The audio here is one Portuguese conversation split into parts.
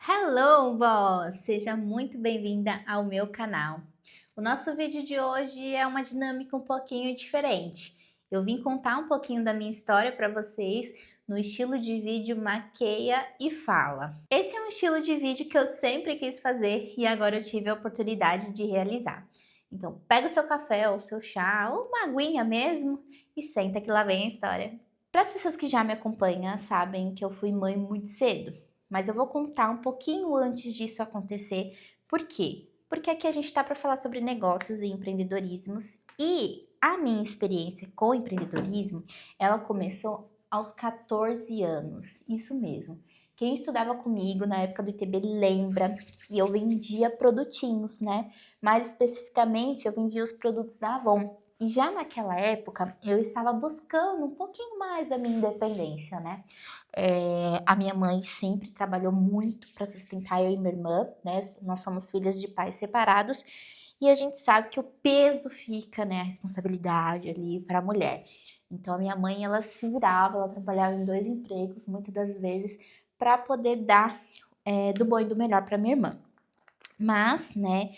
Hello, boss! Seja muito bem-vinda ao meu canal. O nosso vídeo de hoje é uma dinâmica um pouquinho diferente. Eu vim contar um pouquinho da minha história para vocês no estilo de vídeo Maqueia e Fala. Esse é um estilo de vídeo que eu sempre quis fazer e agora eu tive a oportunidade de realizar. Então, pega o seu café ou o seu chá ou uma aguinha mesmo e senta que lá vem a história. Para as pessoas que já me acompanham, sabem que eu fui mãe muito cedo. Mas eu vou contar um pouquinho antes disso acontecer. Por quê? Porque aqui a gente está para falar sobre negócios e empreendedorismos e a minha experiência com empreendedorismo, ela começou aos 14 anos, isso mesmo. Quem estudava comigo na época do ITB lembra que eu vendia produtinhos, né? Mais especificamente, eu vendia os produtos da Avon. E já naquela época, eu estava buscando um pouquinho mais da minha independência, né? A minha mãe sempre trabalhou muito para sustentar eu e minha irmã, né? Nós somos filhas de pais separados e a gente sabe que o peso fica, né? A responsabilidade ali para a mulher. Então a minha mãe ela se virava, ela trabalhava em 2 empregos, muitas das vezes, para poder dar do bom e do melhor para minha irmã. Mas, né?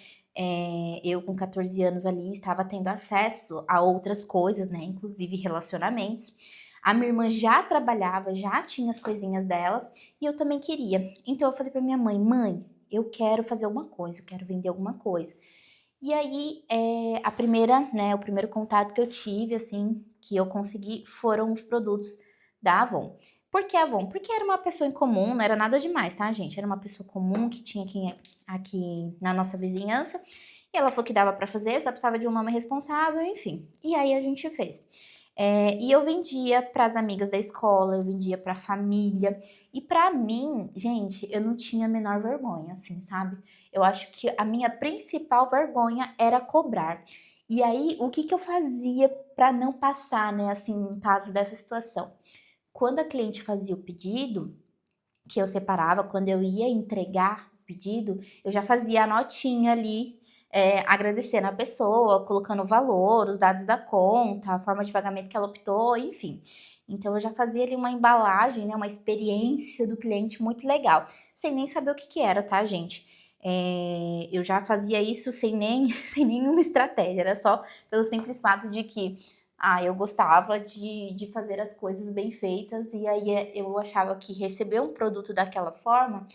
Eu com 14 anos ali estava tendo acesso a outras coisas, né? Inclusive relacionamentos. A minha irmã já trabalhava, já tinha as coisinhas dela e eu também queria. Então eu falei para minha mãe: mãe, eu quero fazer alguma coisa, eu quero vender alguma coisa. E aí, o primeiro contato que eu tive, assim, que eu consegui, foram os produtos da Avon. Por que Avon? Porque era uma pessoa em comum, não era nada demais, tá, gente? Era uma pessoa comum que tinha aqui na nossa vizinhança. E ela falou que dava pra fazer, só precisava de uma mãe responsável, enfim. E aí a gente fez. E eu vendia para as amigas da escola, eu vendia para a família. E para mim, gente, eu não tinha a menor vergonha, assim, sabe? Eu acho que a minha principal vergonha era cobrar. E aí, o que eu fazia para não passar, né, assim, em caso dessa situação? Quando a cliente fazia o pedido, que eu separava, quando eu ia entregar o pedido, eu já fazia a notinha ali, agradecendo a pessoa, colocando o valor, os dados da conta, a forma de pagamento que ela optou, enfim. Então eu já fazia ali uma embalagem, né, uma experiência do cliente muito legal, sem nem saber o que era, tá, gente? Eu já fazia isso sem sem nenhuma estratégia, era só pelo simples fato de que eu gostava de fazer as coisas bem feitas e aí eu achava que receber um produto daquela forma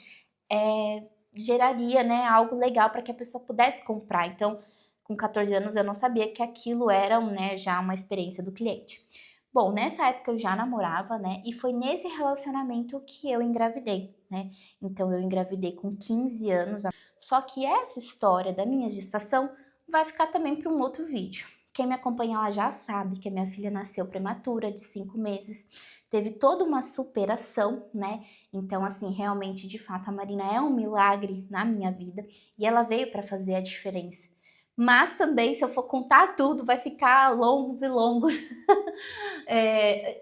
geraria, né, algo legal para que a pessoa pudesse comprar. Então, com 14 anos eu não sabia que aquilo era, né, já uma experiência do cliente. Bom, nessa época eu já namorava, né, e foi nesse relacionamento que eu engravidei, né. Então eu engravidei com 15 anos, só que essa história da minha gestação vai ficar também para um outro vídeo. Quem me acompanha lá já sabe que a minha filha nasceu prematura, de 5 meses, teve toda uma superação, né? Então, assim, realmente, de fato, a Marina é um milagre na minha vida e ela veio para fazer a diferença. Mas também, se eu for contar tudo, vai ficar longos e longos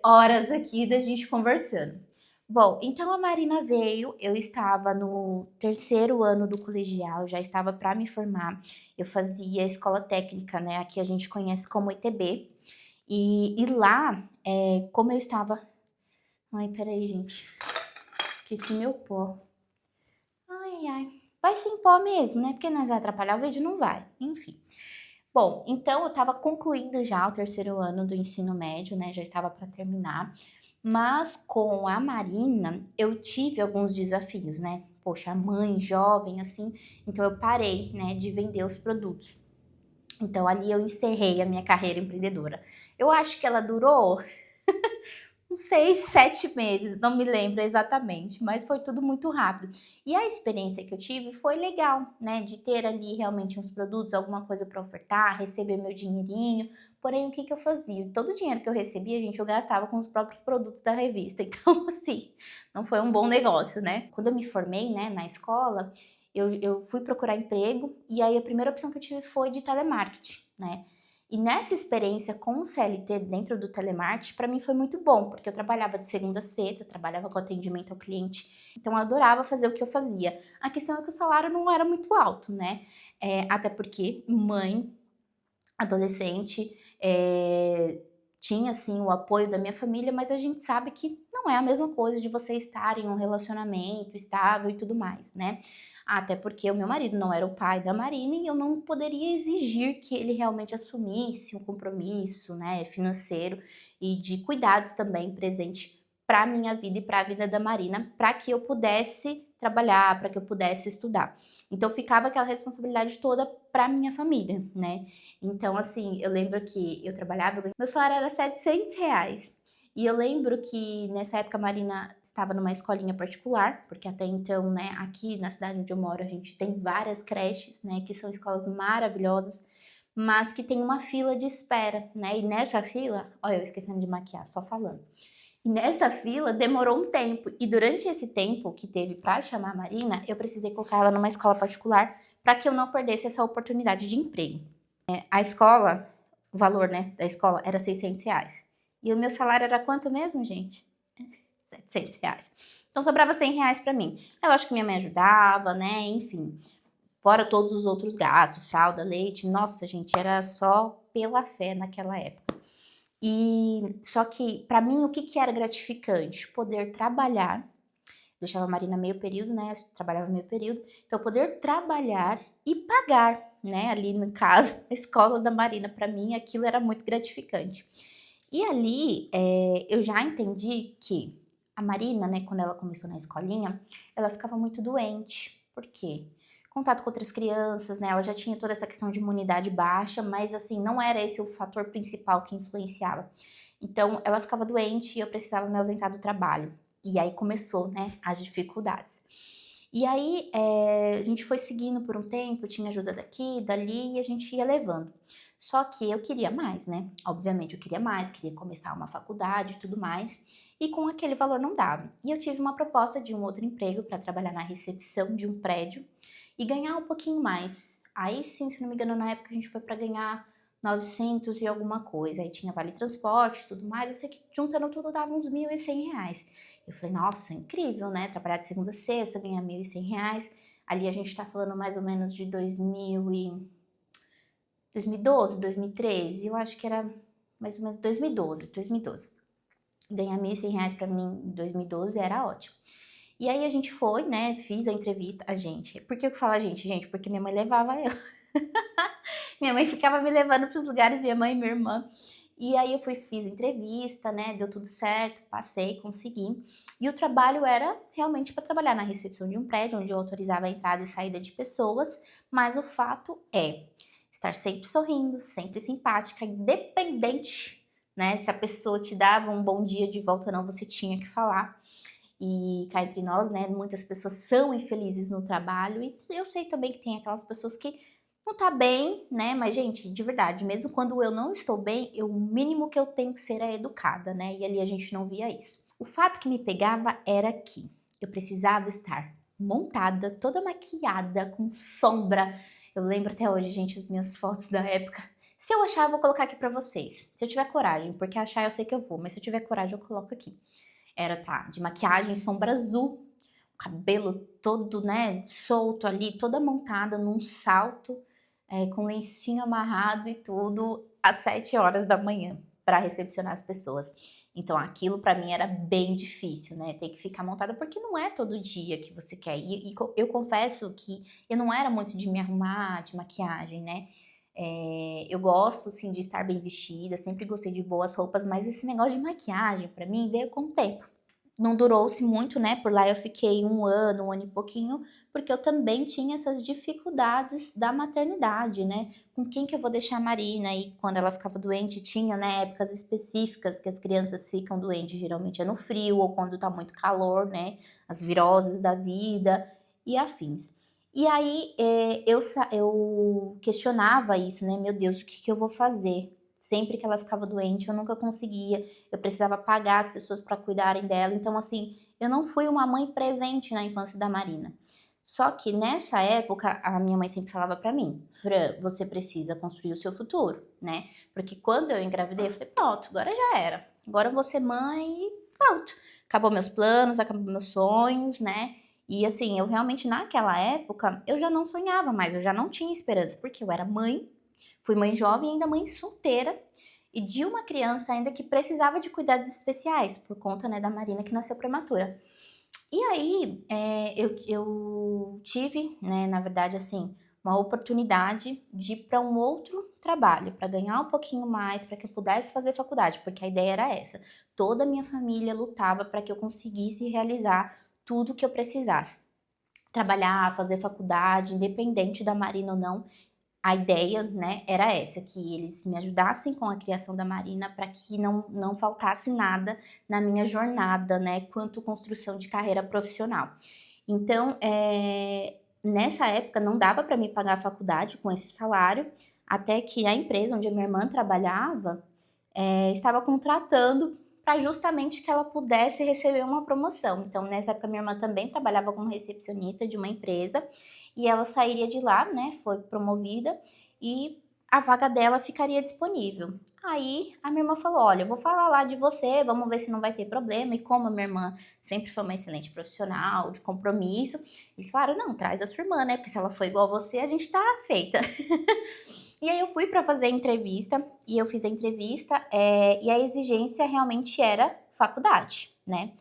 horas aqui da gente conversando. Bom, então a Marina veio, eu estava no terceiro ano do colegial, já estava para me formar. Eu fazia escola técnica, né? Aqui a gente conhece como ITB. E lá, como eu estava. Ai, peraí, gente. Esqueci meu pó. Ai, ai. Vai sem pó mesmo, né? Porque nós vai atrapalhar o vídeo? Não vai. Enfim. Bom, então eu estava concluindo já o terceiro ano do ensino médio, né? Já estava para terminar. Mas com a Marina, eu tive alguns desafios, né? Poxa, mãe jovem, assim. Então eu parei, né, de vender os produtos. Então ali eu encerrei a minha carreira empreendedora. Eu acho que ela durou uns 6, 7 meses, não me lembro exatamente, mas foi tudo muito rápido. E a experiência que eu tive foi legal, né, de ter ali realmente uns produtos, alguma coisa para ofertar, receber meu dinheirinho. Porém, o que eu fazia? Todo o dinheiro que eu recebia, gente, eu gastava com os próprios produtos da revista. Então, assim, não foi um bom negócio, né? Quando eu me formei, né, na escola, eu fui procurar emprego e aí a primeira opção que eu tive foi de telemarketing, né? E nessa experiência com o CLT dentro do telemarketing, para mim foi muito bom, porque eu trabalhava de segunda a sexta, eu trabalhava com atendimento ao cliente, então eu adorava fazer o que eu fazia. A questão é que o salário não era muito alto, né? Até porque mãe, adolescente, tinha sim o apoio da minha família, mas a gente sabe que não é a mesma coisa de você estar em um relacionamento estável e tudo mais, né? Até porque o meu marido não era o pai da Marina e eu não poderia exigir que ele realmente assumisse um compromisso, né, financeiro e de cuidados também presente para a minha vida e para a vida da Marina, para que eu pudesse trabalhar, para que eu pudesse estudar. Então ficava aquela responsabilidade toda para minha família, né? Então, assim, eu lembro que eu trabalhava, meu salário era R$ 700. E eu lembro que nessa época a Marina estava numa escolinha particular, porque até então, né, aqui na cidade onde eu moro, a gente tem várias creches, né, que são escolas maravilhosas, mas que tem uma fila de espera, né? E nessa fila, olha, eu esquecendo de maquiar, só falando. E nessa fila demorou um tempo, e durante esse tempo que teve para chamar a Marina, eu precisei colocar ela numa escola particular para que eu não perdesse essa oportunidade de emprego. A escola, o valor, né, da escola era R$ 600. E o meu salário era quanto mesmo, gente? R$ 700. Então sobrava R$ 100 para mim. É lógico que minha mãe ajudava, né, enfim. Fora todos os outros gastos, fralda, leite, nossa, gente, era só pela fé naquela época. E só que para mim o que que era gratificante? Poder trabalhar, deixava a Marina meio período, né? Eu trabalhava meio período, então poder trabalhar e pagar, né? Ali no caso, a escola da Marina, para mim aquilo era muito gratificante. E ali eu já entendi que a Marina, né, quando ela começou na escolinha, ela ficava muito doente. Por quê? Contato com outras crianças, né? Ela já tinha toda essa questão de imunidade baixa, mas assim, não era esse o fator principal que influenciava. Então, ela ficava doente e eu precisava me ausentar do trabalho. E aí começou, né, as dificuldades. E aí a gente foi seguindo por um tempo, tinha ajuda daqui, dali, e a gente ia levando. Só que eu queria mais, né? Obviamente eu queria mais, queria começar uma faculdade e tudo mais, e com aquele valor não dava. E eu tive uma proposta de um outro emprego para trabalhar na recepção de um prédio e ganhar um pouquinho mais. Aí sim, se não me engano, na época a gente foi para ganhar 900 e alguma coisa. Aí tinha vale transporte e tudo mais. Eu sei que juntando tudo dava uns R$ 1.100. Eu falei, nossa, incrível, né? Trabalhar de segunda a sexta, ganhar R$ 1.100. Ali a gente tá falando mais ou menos de 2012, 2013. Eu acho que era mais ou menos 2012. Ganhar R$ 1.100 pra mim em 2012 era ótimo. E aí a gente foi, né? Fiz a entrevista. A gente. Por que eu falo a gente? Gente, porque minha mãe levava eu. Minha mãe ficava me levando para os lugares, minha mãe e minha irmã. E aí eu fiz entrevista, né? Deu tudo certo, passei, consegui. E o trabalho era realmente para trabalhar na recepção de um prédio, onde eu autorizava a entrada e saída de pessoas, mas o fato é estar sempre sorrindo, sempre simpática, independente, né? Se a pessoa te dava um bom dia de volta ou não, você tinha que falar. E cá entre nós, né? Muitas pessoas são infelizes no trabalho, e eu sei também que tem aquelas pessoas que não tá bem, né? Mas, gente, de verdade, mesmo quando eu não estou bem, o mínimo que eu tenho que ser é educada, né? E ali a gente não via isso. O fato que me pegava era que eu precisava estar montada, toda maquiada, com sombra. Eu lembro até hoje, gente, as minhas fotos da época. Se eu achar, eu vou colocar aqui pra vocês. Se eu tiver coragem, porque achar eu sei que eu vou, mas se eu tiver coragem, eu coloco aqui. Era, tá, de maquiagem, sombra azul, cabelo todo, né, solto ali, toda montada num salto, com lencinho amarrado e tudo, às 7 horas da manhã, para recepcionar as pessoas. Então aquilo para mim era bem difícil, né, ter que ficar montada, porque não é todo dia que você quer. E eu confesso que eu não era muito de me arrumar, de maquiagem, né. Eu gosto, sim, de estar bem vestida, sempre gostei de boas roupas, mas esse negócio de maquiagem, para mim, veio com o tempo. Não durou-se muito, né, por lá eu fiquei um ano e pouquinho, porque eu também tinha essas dificuldades da maternidade, né, com quem que eu vou deixar a Marina, e quando ela ficava doente tinha, né, épocas específicas que as crianças ficam doentes, geralmente é no frio ou quando tá muito calor, né, as viroses da vida e afins. E aí, eu questionava isso, né, meu Deus, o que que eu vou fazer? Sempre que ela ficava doente, eu nunca conseguia, eu precisava pagar as pessoas para cuidarem dela. Então, assim, eu não fui uma mãe presente na infância da Marina. Só que nessa época, a minha mãe sempre falava para mim, Fran, você precisa construir o seu futuro, né? Porque quando eu engravidei, eu falei, pronto, agora já era. Agora eu vou ser mãe e pronto. Acabou meus planos, acabou meus sonhos, né? E assim, eu realmente naquela época, eu já não sonhava mais, eu já não tinha esperança, porque eu era mãe, fui mãe jovem e ainda mãe solteira. e de uma criança ainda que precisava de cuidados especiais, por conta, né, da Marina que nasceu prematura. E aí, eu tive, né, na verdade, assim, uma oportunidade de ir para um outro trabalho, para ganhar um pouquinho mais, para que eu pudesse fazer faculdade, porque a ideia era essa. Toda a minha família lutava para que eu conseguisse realizar tudo que eu precisasse. Trabalhar, fazer faculdade, independente da Marina ou não, a ideia, né, era essa, que eles me ajudassem com a criação da Marina para que não faltasse nada na minha jornada, né, quanto construção de carreira profissional. Então, nessa época não dava para me pagar a faculdade com esse salário, até que a empresa onde a minha irmã trabalhava, estava contratando para justamente que ela pudesse receber uma promoção. Então, nessa época, minha irmã também trabalhava como recepcionista de uma empresa e ela sairia de lá, né? Foi promovida e a vaga dela ficaria disponível. Aí a minha irmã falou: Olha, eu vou falar lá de você, vamos ver se não vai ter problema. E como a minha irmã sempre foi uma excelente profissional, de compromisso, eles falaram: Não, traz a sua irmã, né? Porque se ela for igual a você, a gente tá feita. E aí eu fui para fazer a entrevista, e eu fiz a entrevista, e a exigência realmente era faculdade, né.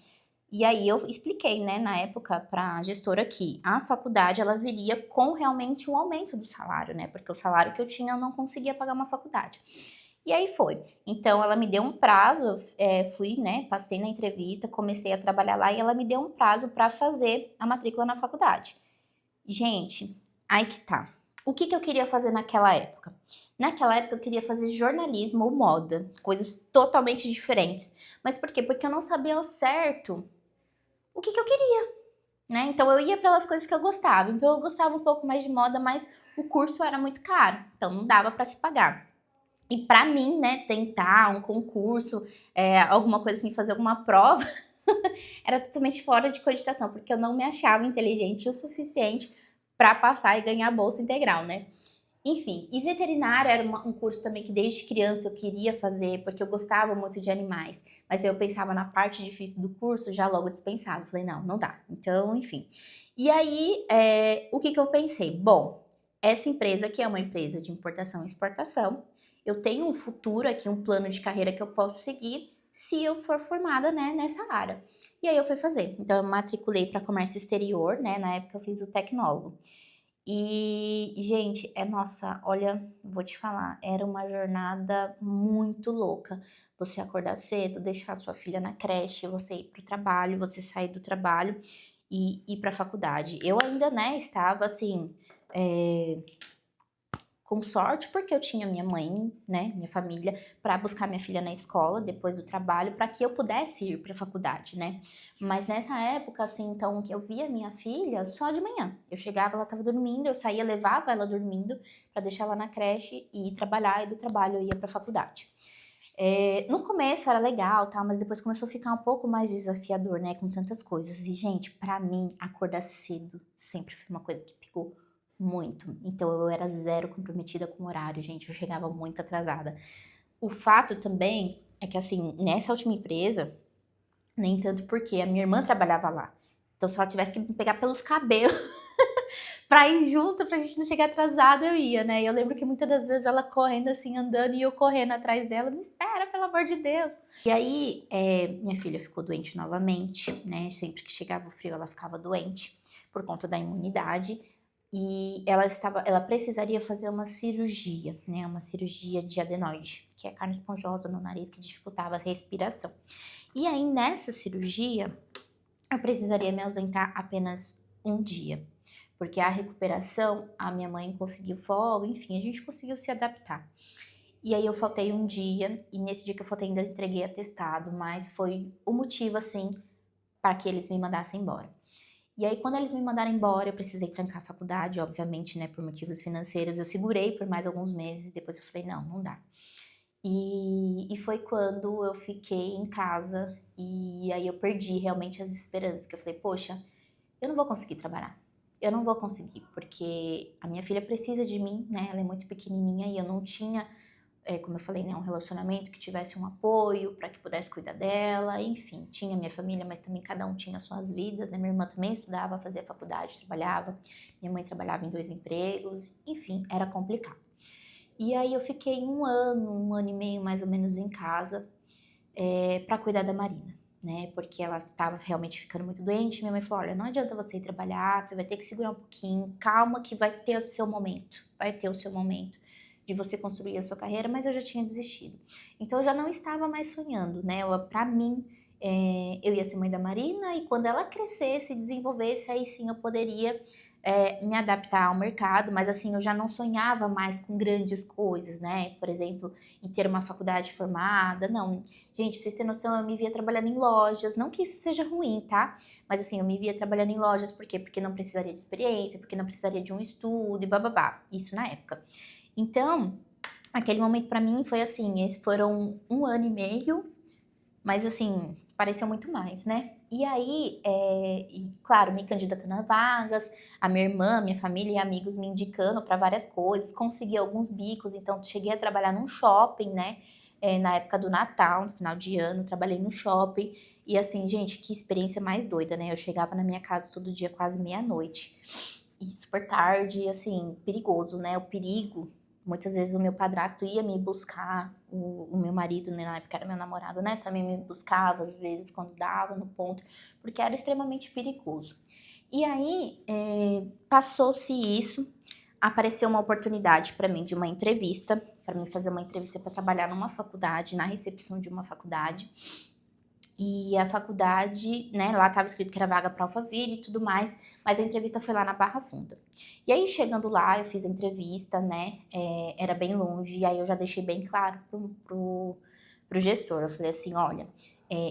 E aí eu expliquei, né, na época para a gestora que a faculdade ela viria com realmente um aumento do salário, né, porque o salário que eu tinha eu não conseguia pagar uma faculdade. E aí foi. Então ela me deu um prazo, fui, né, passei na entrevista, comecei a trabalhar lá e ela me deu um prazo para fazer a matrícula na faculdade. Gente, aí que tá. O que que eu queria fazer naquela época? Naquela época eu queria fazer jornalismo ou moda, coisas totalmente diferentes. Mas por quê? Porque eu não sabia ao certo o que que eu queria, né? Então eu ia pelas coisas que eu gostava. Então eu gostava um pouco mais de moda, mas o curso era muito caro, então não dava para se pagar. E para mim, né, tentar um concurso, alguma coisa assim, fazer alguma prova, era totalmente fora de cogitação, porque eu não me achava inteligente o suficiente para passar e ganhar a bolsa integral, né? Enfim, e veterinário era um curso também que desde criança eu queria fazer, porque eu gostava muito de animais. Mas eu pensava na parte difícil do curso, já logo dispensava. Eu falei, não, não dá. Então, enfim. E aí, o que que eu pensei? Bom, essa empresa aqui é uma empresa de importação e exportação. Eu tenho um futuro aqui, um plano de carreira que eu posso seguir se eu for formada, né, nessa área. E aí eu fui fazer. Então, eu matriculei para comércio exterior, né? Na época eu fiz o tecnólogo. E, gente, nossa, olha, vou te falar, era uma jornada muito louca. Você acordar cedo, deixar sua filha na creche, você ir para o trabalho, você sair do trabalho e ir para a faculdade. Eu ainda, né, estava assim, com sorte, porque eu tinha minha mãe, né, minha família, para buscar minha filha na escola depois do trabalho, para que eu pudesse ir para a faculdade, né. Mas nessa época, assim, então, que eu via minha filha só de manhã. Eu chegava, ela estava dormindo, eu saía, levava ela dormindo para deixar ela na creche e ir trabalhar, e do trabalho eu ia para a faculdade. No começo era legal, tal, mas depois começou a ficar um pouco mais desafiador, né, com tantas coisas. E, gente, para mim, acordar cedo sempre foi uma coisa que pegou muito. Então eu era zero comprometida com o horário, gente, eu chegava muito atrasada. O fato também é que, assim, nessa última empresa, nem tanto porque a minha irmã trabalhava lá. Então se ela tivesse que me pegar pelos cabelos pra ir junto, pra gente não chegar atrasada, eu ia, né. E eu lembro que muitas das vezes ela correndo, assim, andando e eu correndo atrás dela: "Me espera, pelo amor de Deus". E aí, minha filha ficou doente novamente, né, sempre que chegava o frio ela ficava doente, por conta da imunidade. E ela precisaria fazer uma cirurgia, né, uma cirurgia de adenoide, que é carne esponjosa no nariz que dificultava a respiração. E aí nessa cirurgia, eu precisaria me ausentar apenas um dia, porque a recuperação, a minha mãe conseguiu folga, enfim, a gente conseguiu se adaptar. E aí eu faltei um dia, e nesse dia que eu faltei ainda entreguei atestado, mas foi o motivo, assim, para que eles me mandassem embora. E aí, quando eles me mandaram embora, eu precisei trancar a faculdade, obviamente, né, por motivos financeiros. Eu segurei por mais alguns meses, depois eu falei, não, não dá. E foi quando eu fiquei em casa e aí eu perdi realmente as esperanças, que eu falei, poxa, eu não vou conseguir trabalhar. Eu não vou conseguir, porque a minha filha precisa de mim, né? Ela é muito pequenininha e eu não tinha como eu falei, né, um relacionamento que tivesse um apoio para que pudesse cuidar dela, enfim, tinha minha família, mas também cada um tinha suas vidas, né? Minha irmã também estudava, fazia faculdade, trabalhava, minha mãe trabalhava em 2 empregos, enfim, era complicado. E aí eu fiquei um ano e meio mais ou menos em casa, para cuidar da Marina, né, porque ela estava realmente ficando muito doente. Minha mãe falou: "Olha, não adianta você ir trabalhar, você vai ter que segurar um pouquinho, calma que vai ter o seu momento, vai ter o seu momento de você construir a sua carreira", mas eu já tinha desistido. Então eu já não estava mais sonhando, né, para mim, eu ia ser mãe da Marina e quando ela crescesse, desenvolvesse, aí sim eu poderia, me adaptar ao mercado, mas assim, eu já não sonhava mais com grandes coisas, né, por exemplo, em ter uma faculdade formada, não. Gente, pra vocês terem noção, eu me via trabalhando em lojas, não que isso seja ruim, tá? Mas assim, eu me via trabalhando em lojas, por quê? Porque não precisaria de experiência, porque não precisaria de um estudo e bababá, isso na época. Então, aquele momento pra mim foi assim, foram um ano e meio, mas assim, pareceu muito mais, né? E aí, e, claro, me candidatando a vagas, a minha irmã, minha família e amigos me indicando para várias coisas, consegui alguns bicos, então cheguei a trabalhar num shopping, né? Na época do Natal, no final de ano, trabalhei no shopping. E assim, gente, que experiência mais doida, né? Eu chegava na minha casa todo dia quase meia-noite. E super tarde, e assim, perigoso, né? O perigo. Muitas vezes o meu padrasto ia me buscar, o meu marido, né, na época era meu namorado, né, também me buscava às vezes quando dava no ponto, porque era extremamente perigoso. E aí, passou-se isso, apareceu uma oportunidade para mim de uma entrevista, para mim fazer uma entrevista para trabalhar numa faculdade, na recepção de uma faculdade. E a faculdade, né, lá estava escrito que era vaga para Alphaville e tudo mais, mas a entrevista foi lá na Barra Funda. E aí, chegando lá, eu fiz a entrevista, né, era bem longe, e aí eu já deixei bem claro pro gestor, eu falei assim, olha,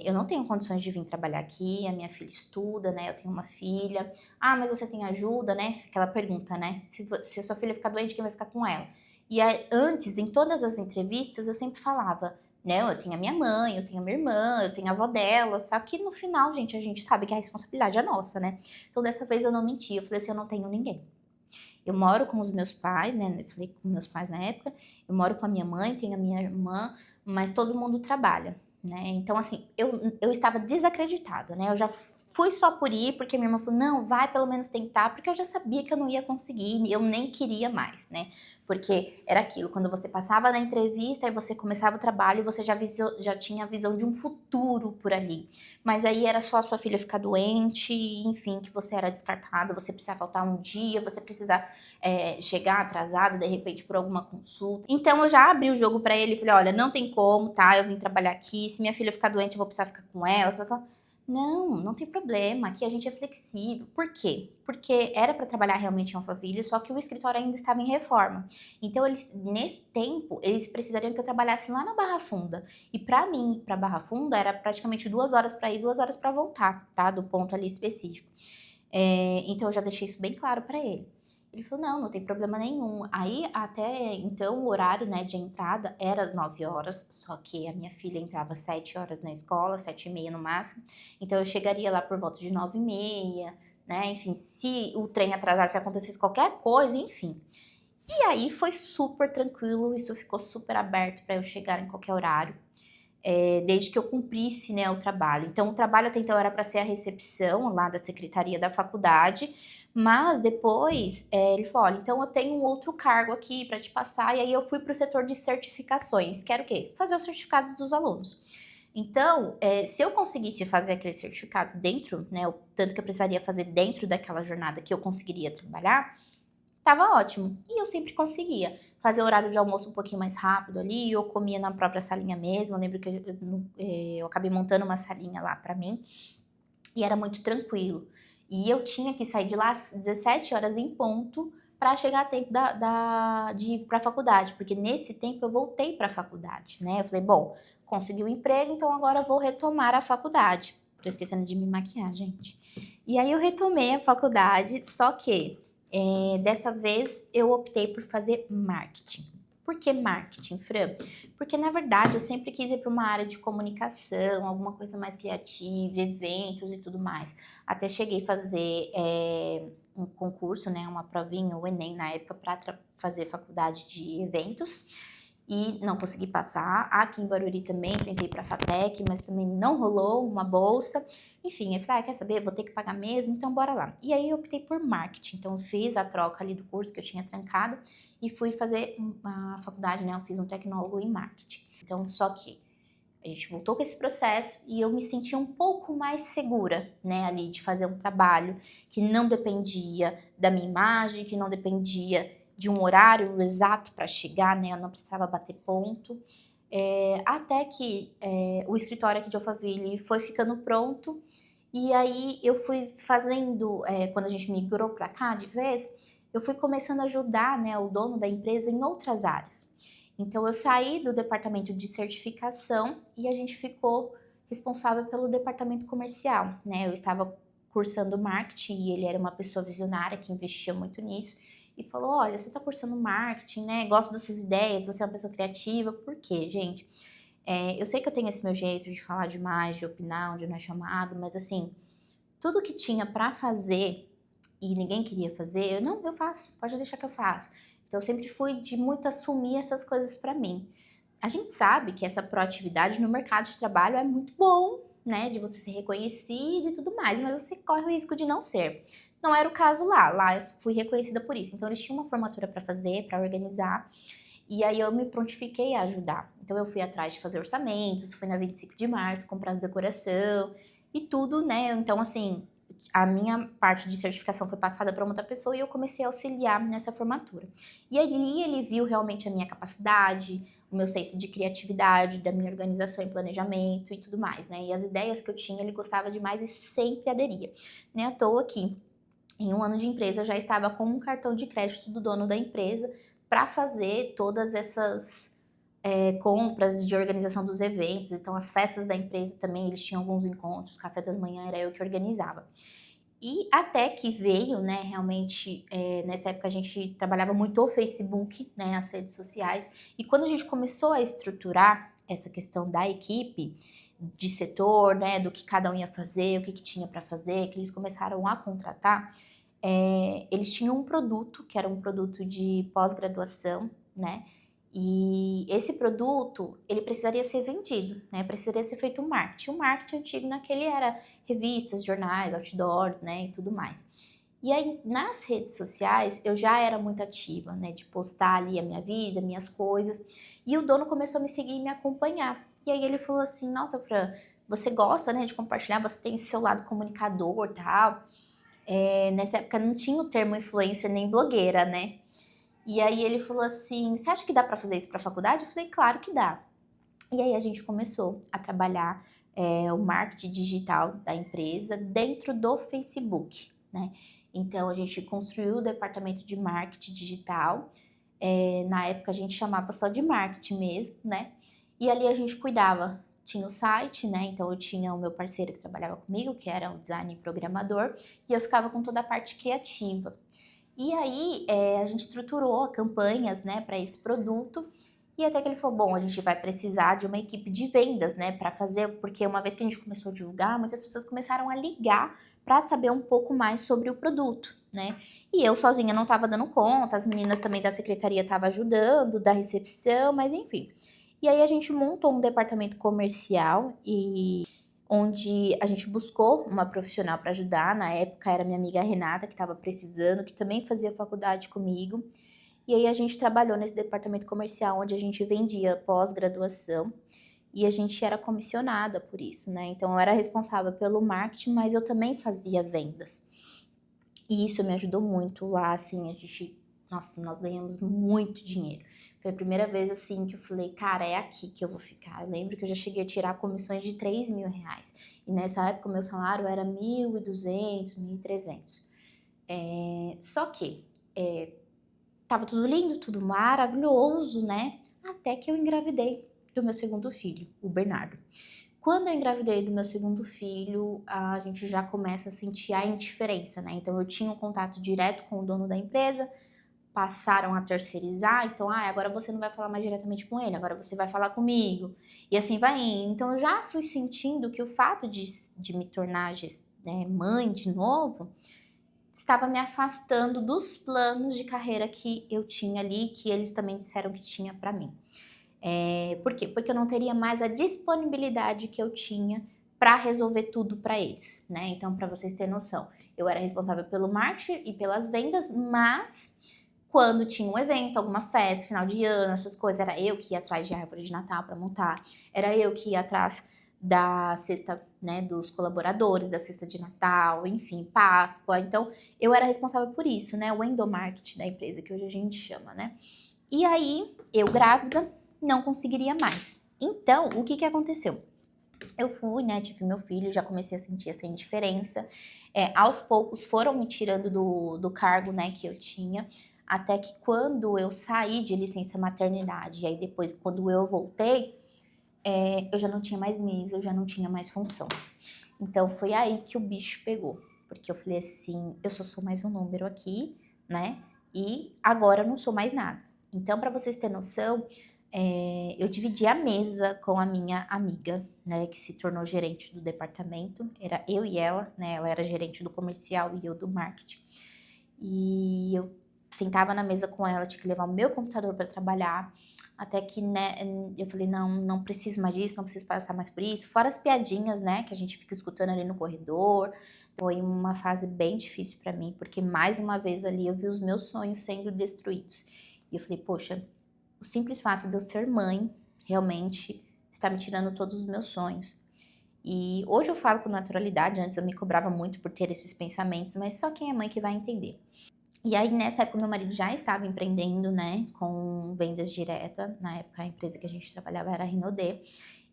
eu não tenho condições de vir trabalhar aqui, a minha filha estuda, né, eu tenho uma filha. Ah, mas você tem ajuda, né? Aquela pergunta, né? Se a sua filha ficar doente, quem vai ficar com ela? E aí, antes, em todas as entrevistas, eu sempre falava, né, eu tenho a minha mãe, eu tenho a minha irmã, eu tenho a avó dela, só que no final, gente, a gente sabe que a responsabilidade é nossa, né? Então dessa vez eu não menti, eu falei assim, eu não tenho ninguém. Eu moro com os meus pais, né? Eu falei com meus pais na época, eu moro com a minha mãe, tenho a minha irmã, mas todo mundo trabalha, né? Então, assim, eu estava desacreditada, né? Eu já fui só por ir, porque minha irmã falou, não, vai pelo menos tentar, porque eu já sabia que eu não ia conseguir, e eu nem queria mais, né? Porque era aquilo, quando você passava na entrevista e você começava o trabalho, você já tinha a visão de um futuro por ali. Mas aí era só a sua filha ficar doente, enfim, que você era descartada, você precisava faltar um dia, você precisava chegar atrasada, de repente, por alguma consulta. Então eu já abri o jogo pra ele e falei, olha, não tem como, tá? Eu vim trabalhar aqui, se minha filha ficar doente, eu vou precisar ficar com ela, tal, tal. Não, não tem problema, aqui a gente é flexível. Por quê? Porque era para trabalhar realmente em Alphaville, só que o escritório ainda estava em reforma. Então, eles, nesse tempo, eles precisariam que eu trabalhasse lá na Barra Funda. E para mim, para Barra Funda, era praticamente 2 horas para ir, 2 horas para voltar, tá? Do ponto ali específico. Então, eu já deixei isso bem claro para ele. Ele falou, não, não tem problema nenhum. Aí, até então, o horário, né, de entrada era às 9 horas, só que a minha filha entrava às 7 horas na escola, 7h30 no máximo. Então, eu chegaria lá por volta de 9h30, né, enfim, se o trem atrasasse, se acontecesse qualquer coisa, enfim. E aí, foi super tranquilo, isso ficou super aberto para eu chegar em qualquer horário. Desde que eu cumprisse, né, o trabalho. Então, o trabalho até então era para ser a recepção lá da secretaria da faculdade, mas depois ele falou: olha, então eu tenho um outro cargo aqui para te passar, e aí eu fui para o setor de certificações, que era o quê? Fazer os certificados dos alunos. Então, se eu conseguisse fazer aqueles certificados dentro, né, o tanto que eu precisaria fazer dentro daquela jornada que eu conseguiria trabalhar, tava ótimo. E eu sempre conseguia fazer o horário de almoço um pouquinho mais rápido ali, eu comia na própria salinha mesmo. Eu lembro que eu acabei montando uma salinha lá pra mim e era muito tranquilo. E eu tinha que sair de lá às 17 horas em ponto para chegar a tempo de ir para a faculdade, porque nesse tempo eu voltei para a faculdade, né? Eu falei, bom, consegui o emprego, então agora eu vou retomar a faculdade. Tô esquecendo de me maquiar, gente. E aí eu retomei a faculdade, só que dessa vez eu optei por fazer marketing. Por que marketing, Fran? Porque na verdade eu sempre quis ir para uma área de comunicação, alguma coisa mais criativa, eventos e tudo mais. Até cheguei a fazer um concurso, né, uma provinha, o Enem na época, para fazer faculdade de eventos. e não consegui passar. Aqui em Barueri também tentei para a FATEC, mas também não rolou uma bolsa. Enfim, eu falei, quer saber, vou ter que pagar mesmo, então bora lá. E aí eu optei por marketing, então eu fiz a troca ali do curso que eu tinha trancado e fui fazer a faculdade, né, eu fiz um tecnólogo em marketing. Então, só que a gente voltou com esse processo e eu me senti um pouco mais segura, né, ali de fazer um trabalho que não dependia da minha imagem, que não dependia de um horário exato para chegar, né, eu não precisava bater ponto. Até que o escritório aqui de Alphaville foi ficando pronto e aí eu fui fazendo, quando a gente migrou para cá de vez, eu fui começando a ajudar, né, o dono da empresa em outras áreas. Então eu saí do departamento de certificação e a gente ficou responsável pelo departamento comercial, né? Eu estava cursando marketing e ele era uma pessoa visionária que investia muito nisso e falou: "Olha, você está cursando marketing, né? Gosto das suas ideias, você é uma pessoa criativa". Por quê, gente? Eu sei que eu tenho esse meu jeito de falar demais, de opinar onde não é chamado, mas assim, tudo que tinha para fazer e ninguém queria fazer, eu faço, pode deixar que eu faço. Então eu sempre fui de muito assumir essas coisas para mim. A gente sabe que essa proatividade no mercado de trabalho é muito bom, né, de você ser reconhecido e tudo mais, mas você corre o risco de não ser. Não era o caso lá, lá eu fui reconhecida por isso. Então eles tinham uma formatura para fazer, para organizar, e aí eu me prontifiquei a ajudar. Então eu fui atrás de fazer orçamentos, fui na 25 de março comprar as decoração e tudo, né? Então assim, a minha parte de certificação foi passada para outra pessoa e eu comecei a auxiliar nessa formatura. E ali ele viu realmente a minha capacidade, o meu senso de criatividade, da minha organização e planejamento e tudo mais, né? E as ideias que eu tinha ele gostava demais e sempre aderia. Nem à toa que em um ano de empresa eu já estava com um cartão de crédito do dono da empresa para fazer todas essas compras de organização dos eventos. Então as festas da empresa também, eles tinham alguns encontros, café das manhã era eu que organizava. E até que veio, né, realmente, nessa época a gente trabalhava muito o Facebook, né, as redes sociais, e quando a gente começou a estruturar essa questão da equipe, de setor, né, do que cada um ia fazer, o que tinha para fazer, que eles começaram a contratar, eles tinham um produto, que era um produto de pós-graduação, né, e esse produto, ele precisaria ser vendido, né, precisaria ser feito um marketing. O marketing antigo naquele era revistas, jornais, outdoors, né, e tudo mais. E aí, nas redes sociais, eu já era muito ativa, né, de postar ali a minha vida, minhas coisas, e o dono começou a me seguir e me acompanhar. E aí ele falou assim, nossa, Fran, você gosta, né, de compartilhar, você tem esse seu lado comunicador e tal. Nessa época não tinha o termo influencer nem blogueira, né? E aí ele falou assim, você acha que dá para fazer isso para a faculdade? Eu falei, claro que dá. E aí a gente começou a trabalhar o marketing digital da empresa dentro do Facebook, né? Então a gente construiu o departamento de marketing digital. Na época a gente chamava só de marketing mesmo, né? E ali a gente cuidava. Tinha o site, né? Então eu tinha o meu parceiro que trabalhava comigo, que era um design e programador, e eu ficava com toda a parte criativa. E aí a gente estruturou campanhas, né, para esse produto. E até que ele falou, bom, a gente vai precisar de uma equipe de vendas, né, para fazer, porque uma vez que a gente começou a divulgar, muitas pessoas começaram a ligar para saber um pouco mais sobre o produto, né? E eu sozinha não estava dando conta, as meninas também da secretaria estavam ajudando, da recepção, mas enfim. E aí a gente montou um departamento comercial e onde a gente buscou uma profissional para ajudar. Na época era minha amiga Renata, que estava precisando, que também fazia faculdade comigo. E aí a gente trabalhou nesse departamento comercial, onde a gente vendia pós-graduação e a gente era comissionada por isso, né? Então eu era responsável pelo marketing, mas eu também fazia vendas. E isso me ajudou muito lá, assim, nossa, nós ganhamos muito dinheiro. Foi a primeira vez, assim, que eu falei, cara, é aqui que eu vou ficar. Eu lembro que eu já cheguei a tirar comissões de R$ 3.000. E nessa época o meu salário era 1.200, 1.300. Só que tava tudo lindo, tudo maravilhoso, né? Até que eu engravidei do meu segundo filho, o Bernardo. Quando eu engravidei do meu segundo filho, a gente já começa a sentir a indiferença, né? Então eu tinha um contato direto com o dono da empresa, passaram a terceirizar, então agora você não vai falar mais diretamente com ele, agora você vai falar comigo. E assim vai indo. Então eu já fui sentindo que o fato de me tornar mãe de novo estava me afastando dos planos de carreira que eu tinha ali, que eles também disseram que tinha para mim. Por quê? Porque eu não teria mais a disponibilidade que eu tinha para resolver tudo para eles, né? Então, para vocês terem noção, eu era responsável pelo marketing e pelas vendas, mas quando tinha um evento, alguma festa, final de ano, essas coisas, era eu que ia atrás de árvore de Natal para montar, era eu que ia atrás da cesta, né, dos colaboradores, da cesta de Natal, enfim, Páscoa. Então, eu era responsável por isso, né? O endomarketing da empresa, que hoje a gente chama, né? E aí, eu grávida, não conseguiria mais. Então, o que que aconteceu? Eu fui, né, tive meu filho, já comecei a sentir essa indiferença. Aos poucos foram me tirando do cargo, né, que eu tinha, até que quando eu saí de licença maternidade, e aí depois quando eu voltei, eu já não tinha mais mesa, eu já não tinha mais função. Então foi aí que o bicho pegou, porque eu falei assim, eu só sou mais um número aqui, né, e agora eu não sou mais nada. Então, para vocês terem noção, eu dividi a mesa com a minha amiga, né, que se tornou gerente do departamento. Era eu e ela, né? Ela era gerente do comercial e eu do marketing. E eu sentava na mesa com ela, tinha que levar o meu computador para trabalhar. Até que, né, eu falei, não, não preciso mais disso, não preciso passar mais por isso. Fora as piadinhas, né, que a gente fica escutando ali no corredor. Foi uma fase bem difícil para mim, porque mais uma vez ali eu vi os meus sonhos sendo destruídos. E eu falei, poxa, o simples fato de eu ser mãe realmente está me tirando todos os meus sonhos. E hoje eu falo com naturalidade, antes eu me cobrava muito por ter esses pensamentos, mas só quem é mãe que vai entender. E aí, nessa época, meu marido já estava empreendendo, né, com vendas direta. Na época, a empresa que a gente trabalhava era a Rinodê.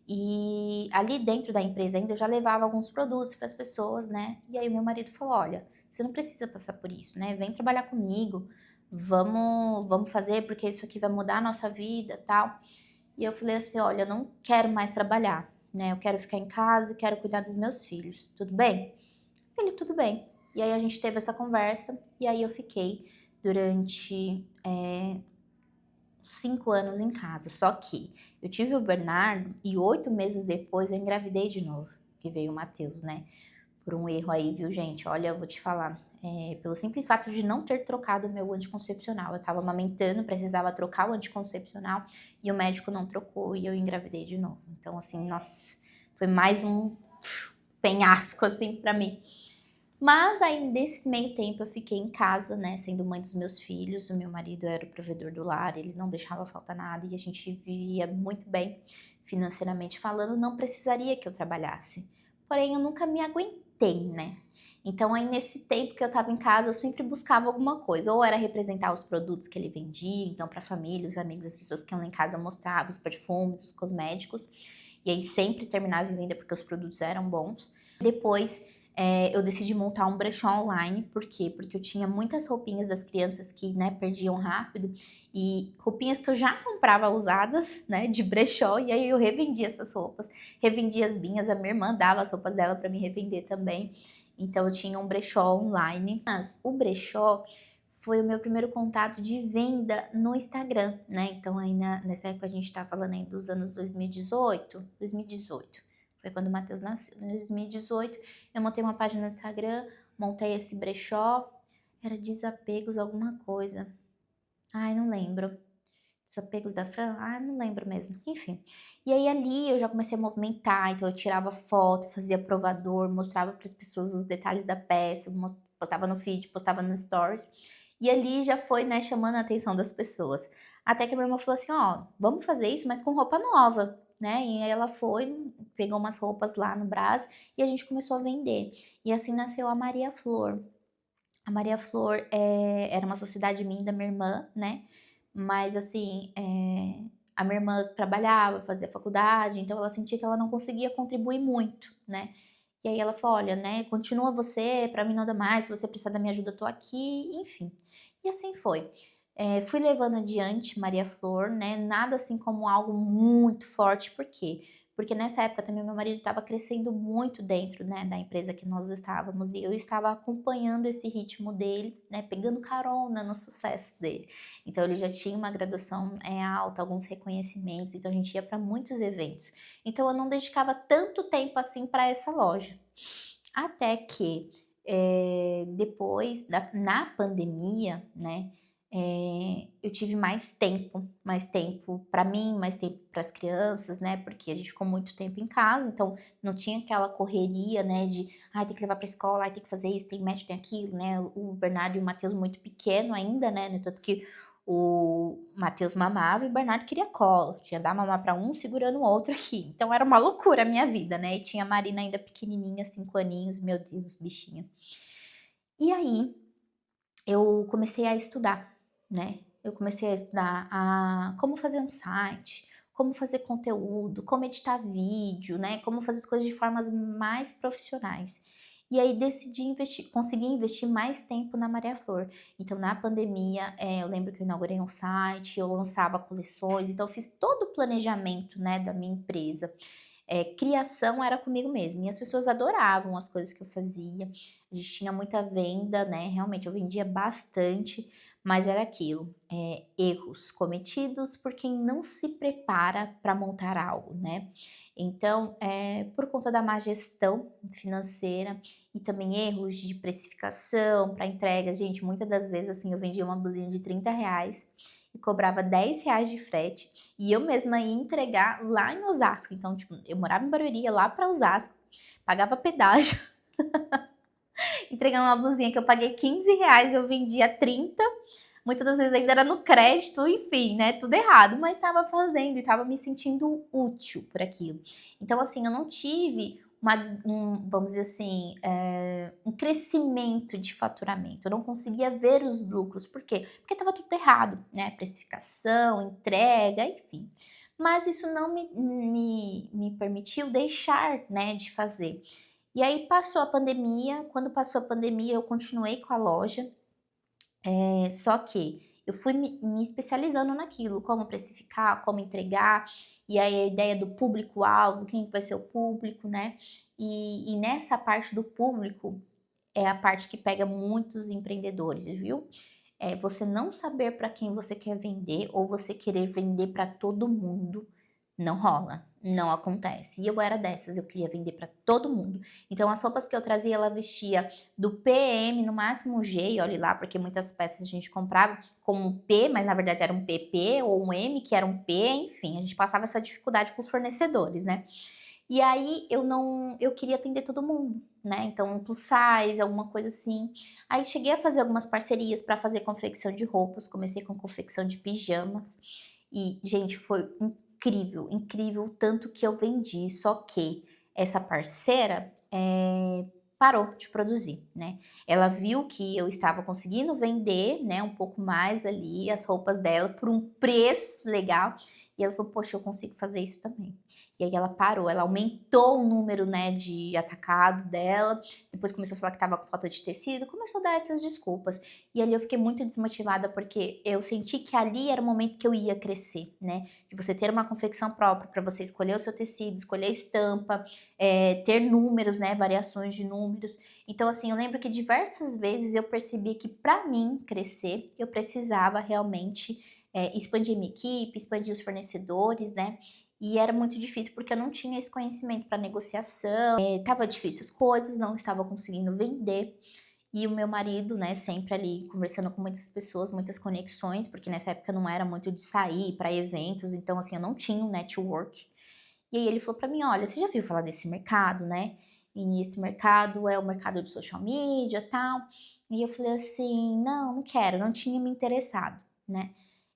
E ali dentro da empresa ainda eu já levava alguns produtos para as pessoas, né? E aí, meu marido falou: Olha, você não precisa passar por isso, né? Vem trabalhar comigo, vamos fazer, porque isso aqui vai mudar a nossa vida tal. E eu falei assim: Olha, eu não quero mais trabalhar, né? Eu quero ficar em casa e quero cuidar dos meus filhos, tudo bem? Ele, tudo bem. E aí a gente teve essa conversa e aí eu fiquei durante 5 anos em casa. Só que eu tive o Bernardo e 8 meses depois eu engravidei de novo, que veio o Matheus, né? Por um erro aí, viu, gente? Olha, eu vou te falar. Pelo simples fato de não ter trocado o meu anticoncepcional. Eu tava amamentando, precisava trocar o anticoncepcional e o médico não trocou e eu engravidei de novo. Então, assim, nossa, foi mais um penhasco, assim, pra mim. Mas aí, nesse meio tempo, eu fiquei em casa, né, sendo mãe dos meus filhos. O meu marido era o provedor do lar, ele não deixava faltar nada e a gente vivia muito bem financeiramente falando, não precisaria que eu trabalhasse. Porém, eu nunca me aguentei, né? Então, aí nesse tempo que eu tava em casa, eu sempre buscava alguma coisa. Ou era representar os produtos que ele vendia, então para a família, os amigos, as pessoas que iam lá em casa, eu mostrava os perfumes, os cosméticos. E aí sempre terminava em venda porque os produtos eram bons. Depois eu decidi montar um brechó online, por quê? Porque eu tinha muitas roupinhas das crianças que, né, perdiam rápido, e roupinhas que eu já comprava usadas, né, de brechó, e aí eu revendia essas roupas, revendia as minhas, a minha irmã dava as roupas dela para me revender também, então eu tinha um brechó online. Mas o brechó foi o meu primeiro contato de venda no Instagram, né, então aí nessa época a gente tá falando aí dos anos 2018, foi quando o Matheus nasceu. Em 2018, eu montei uma página no Instagram, montei esse brechó, era Desapegos alguma coisa. Ai, não lembro. Desapegos da Fran? Ah, não lembro mesmo. Enfim. E aí ali eu já comecei a movimentar, então eu tirava foto, fazia provador, mostrava para as pessoas os detalhes da peça, postava no feed, postava no stories. E ali já foi, né, chamando a atenção das pessoas. Até que a minha irmã falou assim, ó, vamos fazer isso, mas com roupa nova, né? E aí ela foi, pegou umas roupas lá no Brás e a gente começou a vender. E assim nasceu a Maria Flor. A Maria Flor era uma sociedade minha e da minha irmã, né? Mas assim, a minha irmã trabalhava, fazia faculdade, então ela sentia que ela não conseguia contribuir muito, né? E aí ela falou: olha, né? Continua você, pra mim não dá mais, se você precisar da minha ajuda, eu tô aqui, enfim. E assim foi. Fui levando adiante Maria Flor, né? Nada assim como algo muito forte, por quê? Porque nessa época também meu marido estava crescendo muito dentro, né, da empresa que nós estávamos e eu estava acompanhando esse ritmo dele, né, pegando carona no sucesso dele. Então ele já tinha uma graduação alta, alguns reconhecimentos, então a gente ia para muitos eventos. Então eu não dedicava tanto tempo assim para essa loja. Até que depois, na pandemia, né, eu tive mais tempo para mim, mais tempo para as crianças, né, porque a gente ficou muito tempo em casa, então não tinha aquela correria, né, de: "Ai, tem que levar para escola, ai, tem que fazer isso, tem médico, tem aquilo", né, o Bernardo e o Matheus muito pequeno ainda, né, no tanto que o Matheus mamava e o Bernardo queria colo, tinha dar mamar para um segurando o outro aqui, então era uma loucura a minha vida, né, e tinha a Marina ainda pequenininha, 5 aninhos, meu Deus, bichinha. E aí, eu comecei a estudar, né, eu comecei a estudar como fazer um site, como fazer conteúdo, como editar vídeo, né, como fazer as coisas de formas mais profissionais. E aí decidi investir, consegui investir mais tempo na Maria Flor. Então na pandemia, eu lembro que eu inaugurei um site, eu lançava coleções, então eu fiz todo o planejamento, né, da minha empresa. Criação era comigo mesma e as pessoas adoravam as coisas que eu fazia. A gente tinha muita venda, né, realmente eu vendia bastante, mas era aquilo, erros cometidos por quem não se prepara para montar algo, né. Então, por conta da má gestão financeira e também erros de precificação para entrega, gente, muitas das vezes, assim, eu vendia uma blusinha de R$ 30 e cobrava R$ 10 de frete, e eu mesma ia entregar lá em Osasco, então, tipo, eu morava em Barueri, ia lá para Osasco, pagava pedágio, entregava uma blusinha que eu paguei R$ 15, eu vendia 30, muitas das vezes ainda era no crédito, enfim, né, tudo errado, mas estava fazendo e estava me sentindo útil por aquilo. Então, assim, eu não tive vamos dizer assim, um crescimento de faturamento, eu não conseguia ver os lucros, por quê? Porque estava tudo errado, né, precificação, entrega, enfim. Mas isso não me permitiu deixar, né, de fazer. E aí passou a pandemia, quando passou a pandemia eu continuei com a loja, só que eu fui me especializando naquilo, como precificar, como entregar, e aí a ideia do público-alvo, quem vai ser o público, né? E nessa parte do público é a parte que pega muitos empreendedores, viu? É você não saber para quem você quer vender ou você querer vender para todo mundo, não rola, não acontece. E eu era dessas, eu queria vender para todo mundo. Então as roupas que eu trazia, ela vestia do PM, no máximo um G, e olhe lá, porque muitas peças a gente comprava como P, mas na verdade era um PP, ou um M, que era um P, enfim, a gente passava essa dificuldade com os fornecedores, né? E aí eu queria atender todo mundo, né? Então, um plus size, alguma coisa assim. Aí cheguei a fazer algumas parcerias para fazer confecção de roupas, comecei com confecção de pijamas e, gente, foi incrível, incrível o tanto que eu vendi, só que essa parceira parou de produzir, né? Ela viu que eu estava conseguindo vender, né, um pouco mais ali as roupas dela por um preço legal, e ela falou: "Poxa, eu consigo fazer isso também". E aí ela parou, ela aumentou o número, né, de atacado dela, depois começou a falar que estava com falta de tecido, começou a dar essas desculpas. E ali eu fiquei muito desmotivada, porque eu senti que ali era o momento que eu ia crescer, né, de você ter uma confecção própria para você escolher o seu tecido, escolher a estampa, ter números, né, variações de números. Então, assim, eu lembro que diversas vezes eu percebi que para mim crescer, eu precisava realmente expandir minha equipe, expandir os fornecedores, né? E era muito difícil porque eu não tinha esse conhecimento para negociação, estava difícil as coisas, não estava conseguindo vender. E o meu marido, né, sempre ali conversando com muitas pessoas, muitas conexões, porque nessa época não era muito de sair para eventos, então assim, eu não tinha um network. E aí ele falou para mim: "Olha, você já viu falar desse mercado, né? E esse mercado é o mercado de social media, tal". E eu falei assim: "Não, não quero", não tinha me interessado, né?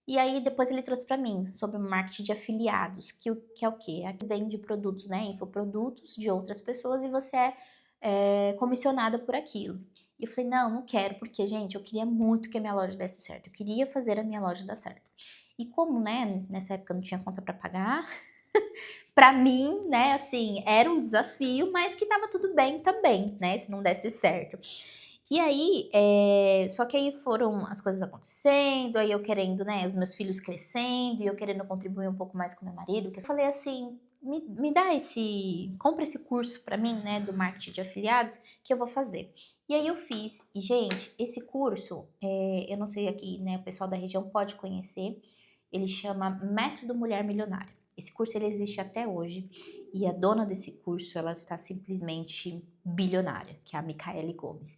E aí depois ele trouxe para mim sobre marketing de afiliados, que é o quê? É que vende produtos, né, infoprodutos de outras pessoas e você é comissionada por aquilo. E eu falei: "Não, não quero", porque, gente, eu queria muito que a minha loja desse certo, eu queria fazer a minha loja dar certo. E como, né, nessa época eu não tinha conta para pagar, para mim, né, assim, era um desafio, mas que estava tudo bem também, né, se não desse certo. E aí, só que aí foram as coisas acontecendo, aí eu querendo, né, os meus filhos crescendo e eu querendo contribuir um pouco mais com meu marido, que eu falei assim: "Me dá compra esse curso para mim, né, do marketing de afiliados, que eu vou fazer". E aí eu fiz. E, gente, esse curso, eu não sei aqui, né, o pessoal da região pode conhecer, ele chama Método Mulher Milionária. Esse curso ele existe até hoje e a dona desse curso, ela está simplesmente bilionária, que é a Micaele Gomes.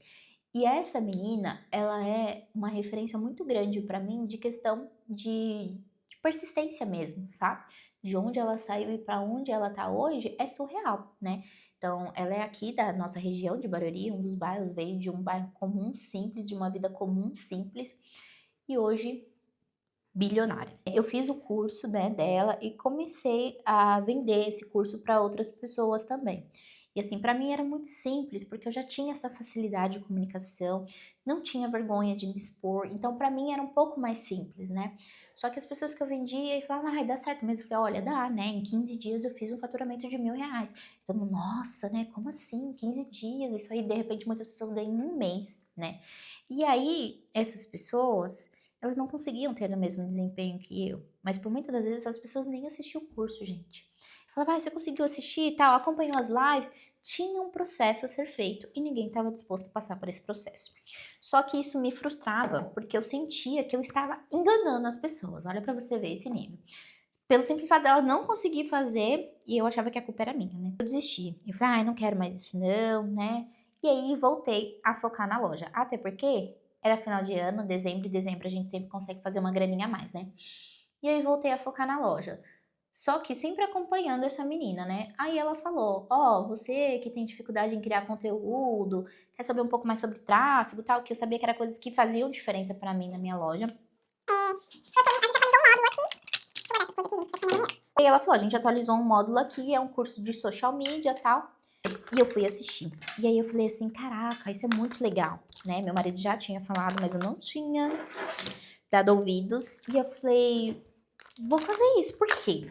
E essa menina, ela é uma referência muito grande para mim de questão de persistência mesmo, sabe? De onde ela saiu e para onde ela tá hoje é surreal, né? Então, ela é aqui da nossa região de Barueri, um dos bairros, veio de um bairro comum, simples, de uma vida comum, simples, e hoje bilionária. Eu fiz o curso, né, dela e comecei a vender esse curso para outras pessoas também. E assim, para mim era muito simples, porque eu já tinha essa facilidade de comunicação, não tinha vergonha de me expor, então para mim era um pouco mais simples, né? Só que as pessoas que eu vendia e falavam, ai, dá certo mesmo. Eu falei, olha, dá, né? Em 15 dias eu fiz um faturamento de R$ 1.000. Então, nossa, né? Como assim? 15 dias? Isso aí, de repente, muitas pessoas ganham em um mês, né? E aí, essas pessoas elas não conseguiam ter o mesmo desempenho que eu, mas por muitas das vezes essas pessoas nem assistiam o curso, gente. Eu falava, você conseguiu assistir e tal, acompanhou as lives, tinha um processo a ser feito e ninguém estava disposto a passar por esse processo. Só que isso me frustrava, porque eu sentia que eu estava enganando as pessoas. Olha para você ver esse nível. Pelo simples fato dela não conseguir fazer, e eu achava que a culpa era minha, né? Eu desisti. Eu falei, não quero mais isso não, né? E aí voltei a focar na loja. Até porque era final de ano, dezembro, e dezembro a gente sempre consegue fazer uma graninha a mais, né? E aí voltei a focar na loja. Só que sempre acompanhando essa menina, né? Aí ela falou: você que tem dificuldade em criar conteúdo, quer saber um pouco mais sobre tráfego e tal, que eu sabia que era coisas que faziam diferença pra mim na minha loja. E ela falou: a gente atualizou um módulo aqui, é um curso de social media e tal. E eu fui assistir. E aí eu falei assim, caraca, isso é muito legal, né? Meu marido já tinha falado, mas eu não tinha dado ouvidos. E eu falei, vou fazer isso. Por quê?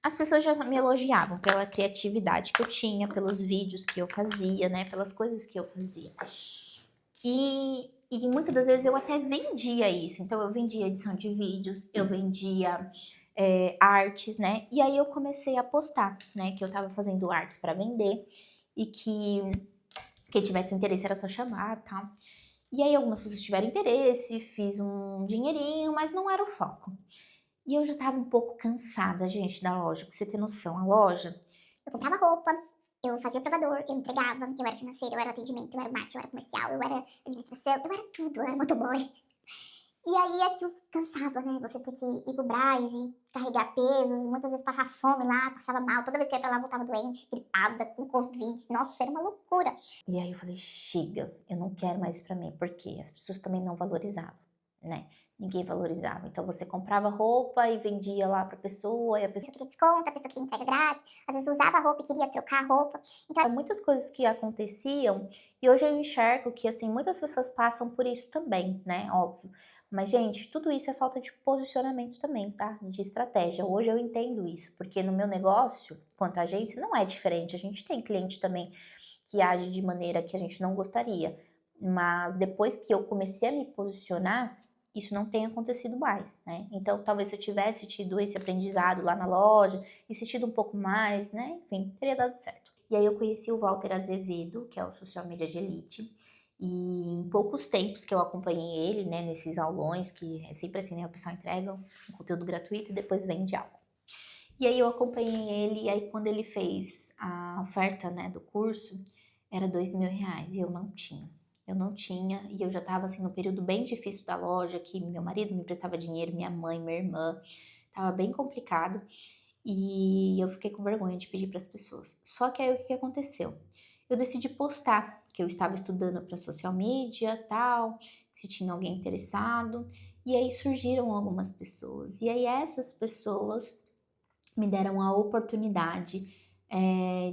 As pessoas já me elogiavam pela criatividade que eu tinha, pelos vídeos que eu fazia, né? Pelas coisas que eu fazia. E muitas das vezes eu até vendia isso. Então eu vendia edição de vídeos, eu vendia artes, né? E aí eu comecei a postar, né? Que eu tava fazendo artes para vender e que quem tivesse interesse era só chamar e tal. E aí algumas pessoas tiveram interesse, fiz um dinheirinho, mas não era o foco. E eu já tava um pouco cansada, gente, da loja. Pra você ter noção, a loja, eu comprava roupa, eu fazia provador, eu entregava, eu era financeiro, eu era atendimento, eu era marketing, eu era comercial, eu era administração, eu era tudo, eu era motoboy. E aí aquilo cansava, né? Você ter que ir pro Brás e carregar pesos, muitas vezes passar fome lá, passava mal. Toda vez que eu ia pra lá, voltava doente, gripada, com Covid. Nossa, era uma loucura. E aí eu falei, chega, eu não quero mais isso pra mim, porque as pessoas também não valorizavam, né? Ninguém valorizava. Então você comprava roupa e vendia lá pra pessoa, e a pessoa queria desconto, a pessoa queria entrega grátis, às vezes usava a roupa e queria trocar a roupa. Então, muitas coisas que aconteciam, e hoje eu enxergo que, assim, muitas pessoas passam por isso também, né? Óbvio. Mas, gente, tudo isso é falta de posicionamento também, tá? De estratégia. Hoje eu entendo isso, porque no meu negócio, quanto agência, não é diferente. A gente tem cliente também que age de maneira que a gente não gostaria. Mas depois que eu comecei a me posicionar, isso não tem acontecido mais, né? Então, talvez se eu tivesse tido esse aprendizado lá na loja, insistido um pouco mais, né? Enfim, teria dado certo. E aí eu conheci o Walter Azevedo, que é o Social Media de Elite. E em poucos tempos que eu acompanhei ele, né, nesses aulões, que é sempre assim, né, o pessoal entrega um conteúdo gratuito e depois vende algo. E aí eu acompanhei ele, e aí quando ele fez a oferta, né, do curso, era R$ 2.000, e eu não tinha. Eu não tinha, e eu já tava, assim, no período bem difícil da loja, que meu marido me emprestava dinheiro, minha mãe, minha irmã, tava bem complicado, e eu fiquei com vergonha de pedir para as pessoas. Só que aí o que que aconteceu? Eu decidi postar que eu estava estudando para social media, tal, se tinha alguém interessado, e aí surgiram algumas pessoas. E aí essas pessoas me deram a oportunidade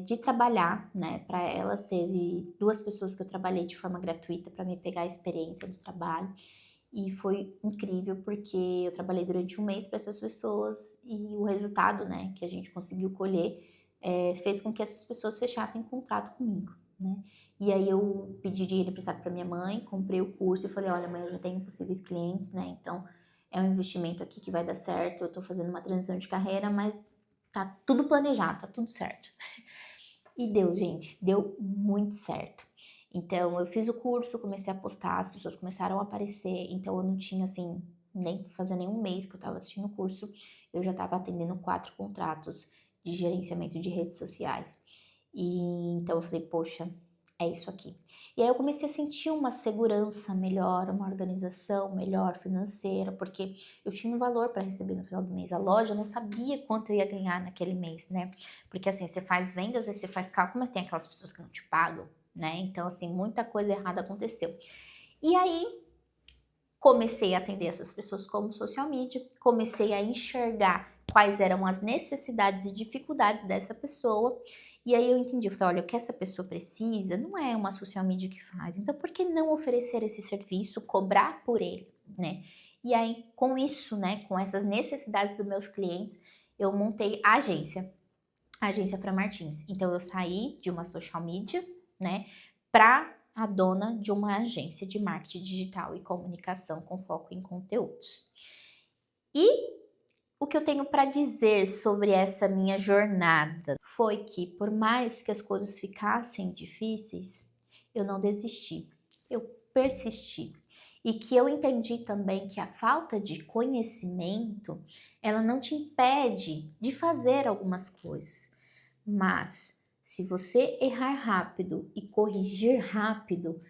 de trabalhar, né, para elas. Teve 2 pessoas que eu trabalhei de forma gratuita para me pegar a experiência do trabalho. E foi incrível porque eu trabalhei durante um mês para essas pessoas e o resultado, né, que a gente conseguiu colher fez com que essas pessoas fechassem contrato comigo, né? E aí eu pedi dinheiro emprestado para minha mãe, comprei o curso e falei, olha mãe, eu já tenho possíveis clientes, né? Então é um investimento aqui que vai dar certo, eu tô fazendo uma transição de carreira, mas tá tudo planejado, tá tudo certo. E deu, gente, deu muito certo. Então, eu fiz o curso, comecei a postar, as pessoas começaram a aparecer, então eu não tinha, assim, nem fazia nenhum mês que eu tava assistindo o curso, eu já tava atendendo 4 contratos de gerenciamento de redes sociais. E então eu falei, poxa, é isso aqui. E aí eu comecei a sentir uma segurança melhor, uma organização melhor financeira, porque eu tinha um valor para receber no final do mês. A loja eu não sabia quanto eu ia ganhar naquele mês, né? Porque assim, você faz vendas, aí você faz cálculo, mas tem aquelas pessoas que não te pagam, né? Então assim, muita coisa errada aconteceu. E aí comecei a atender essas pessoas como social media, comecei a enxergar quais eram as necessidades e dificuldades dessa pessoa, e aí eu entendi, eu falei, olha, o que essa pessoa precisa não é uma social media que faz, então por que não oferecer esse serviço, cobrar por ele, né? E aí, com isso, né, com essas necessidades dos meus clientes, eu montei a agência Fra Martins. Então eu saí de uma social media, né, para a dona de uma agência de marketing digital e comunicação com foco em conteúdos. E o que eu tenho para dizer sobre essa minha jornada foi que, por mais que as coisas ficassem difíceis, eu não desisti, eu persisti. E que eu entendi também que a falta de conhecimento, ela não te impede de fazer algumas coisas. Mas se você errar rápido e corrigir rápido,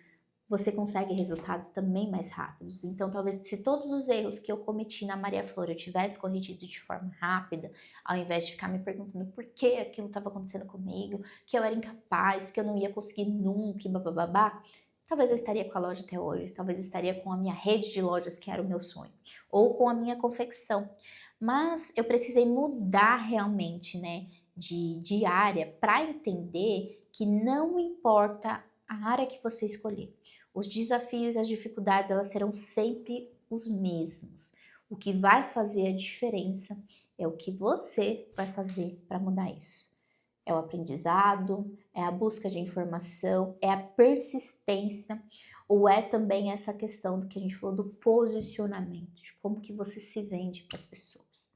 você consegue resultados também mais rápidos. Então, talvez se todos os erros que eu cometi na Maria Flor eu tivesse corrigido de forma rápida, ao invés de ficar me perguntando por que aquilo estava acontecendo comigo, que eu era incapaz, que eu não ia conseguir nunca, e bababá, talvez eu estaria com a loja até hoje, talvez eu estaria com a minha rede de lojas, que era o meu sonho, ou com a minha confecção. Mas eu precisei mudar realmente, né, de área para entender que não importa a área que você escolher. Os desafios e as dificuldades, elas serão sempre os mesmos. O que vai fazer a diferença é o que você vai fazer para mudar isso. É o aprendizado, é a busca de informação, é a persistência, ou é também essa questão do que a gente falou do posicionamento, de como que você se vende para as pessoas.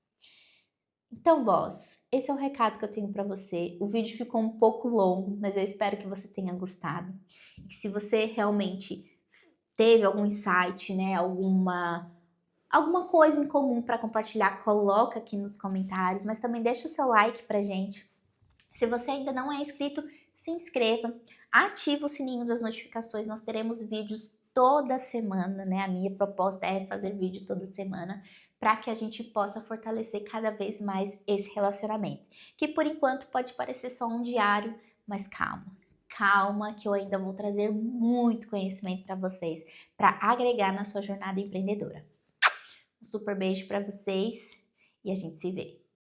Então, boss, esse é o recado que eu tenho para você. O vídeo ficou um pouco longo, mas eu espero que você tenha gostado. E que se você realmente teve algum insight, né, alguma coisa em comum para compartilhar, coloca aqui nos comentários, mas também deixa o seu like pra gente. Se você ainda não é inscrito, se inscreva, ativa o sininho das notificações, nós teremos vídeos toda semana, né? A minha proposta é fazer vídeo toda semana para que a gente possa fortalecer cada vez mais esse relacionamento. Que por enquanto pode parecer só um diário, mas calma. Calma que eu ainda vou trazer muito conhecimento para vocês, para agregar na sua jornada empreendedora. Um super beijo para vocês e a gente se vê.